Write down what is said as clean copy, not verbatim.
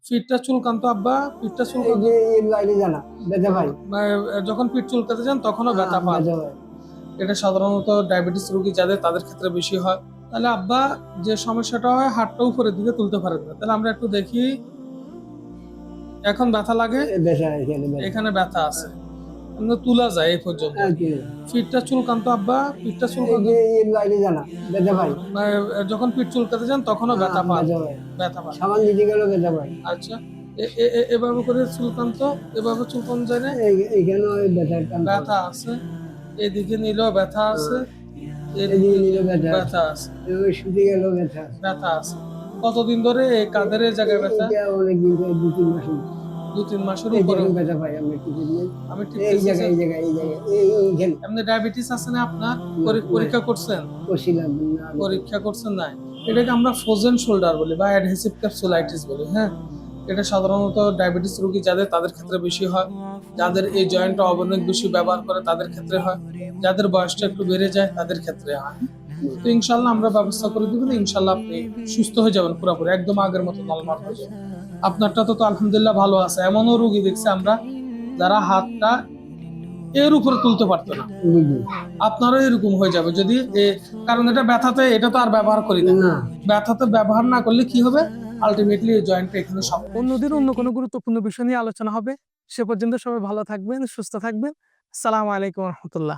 পিঠটা চুলকান তো আব্বা? পিঠটা এই চুলকান যে এই লাইনে জানা ব্যথা ভাই। যখন পিঠ চুলকাতে যান তখনও ব্যথা পান? ব্যথা ভাই। এটা সাধারণত ডায়াবেটিস রোগী যাদের তাদের ক্ষেত্রে বেশি হয়। তাহলে আব্বা যে সমস্যাটা হয় হাতটা উপরের দিকে তুলতে পারেন না। তাহলে আমরা একটু দেখি, এখন ব্যথা লাগে? ব্যথা এখানে ব্যথা। এখানে ব্যথা আছে, আমরা তোলা যায় এই পর্যন্ত। কি পিঠটা চুলকান তো আব্বা? পিঠটা এই চুলকান যে এই লাইনে জানা ব্যথা ভাই। যখন পিঠ চুলকাতে যান তখনও ব্যথা পান? ব্যথা ভাই। ব্যথা পান। সাবান দিতে গেল ব্যথা ভাই। আচ্ছা, এভাবে করে চুলকান তো, এভাবে চুলকান যায় না? এইখানেও ব্যথার টান পড়ে। ব্যথা আছে, এদিকে নিলেও ব্যথা আছে, এদিকে এদিকে নিলে ব্যথা আছে, ব্যথা আছে, ওই শুতে গেল ব্যথা আছে। ব্যথা আছে। কতদিন ধরে এই কাঁধের এই জায়গায় ব্যথা? এটা অনেকদিন ধরে 2-3 মাস হলো। 2-3 মাসের এই উপরে। দেখেন ব্যথা পাই আমি একটু দিলে। আমি ঠিক এই জায়গায় এই জায়গায় এই জায়গায় এইখানে এমনি ডায়াবেটিস আছে না আপনার? না, পরীক্ষা করছেন? করছিলাম না। পরীক্ষা করছেন না? এটাকে আমরা ফ্রোজেন শোল্ডার বলি বা অ্যাডহেসিভ ক্যাপসুলাইটিস বলি। হ্যাঁ, এটা সাধারণত ডায়াবেটিস রোগী যাদের তাদের ক্ষেত্রে বেশি হয়, যাদের এই জয়েন্টটা অনেক বেশি ব্যবহার করে তাদের ক্ষেত্রে হয়, যাদের বয়সটা একটু বেড়ে যায় তাদের ক্ষেত্রে হয়। তো ইনশাল্লাহ আমরা ব্যবস্থা করে দিবেন, ইনশাল্লাহ আপনি সুস্থ হয়ে যাবেন পুরোপুরি, একদম আগের মতো নরমাল হয়ে যাবেন। আপনারটা তো আলহামদুলিল্লাহ ভালো আছে। এমনও রোগী দেখছি আমরা যারা হাতটা এর উপরে তুলতে পারতো না, আপনারও এরকম হয়ে যাবে যদি কারণ এটা ব্যথাতে, এটা তো আর ব্যবহার করি না, ব্যথাতে ব্যবহার না করলে কি হবে, আলটিমেটলি এই জয়েন্টটা এখানে সব। অন্যদিন অন্য কোনো গুরুত্বপূর্ণ বিষয় নিয়ে আলোচনা হবে। সে পর্যন্ত সবাই ভালো থাকবেন, সুস্থ থাকবেন। আসসালামু আলাইকুম রহমতুল্লাহ।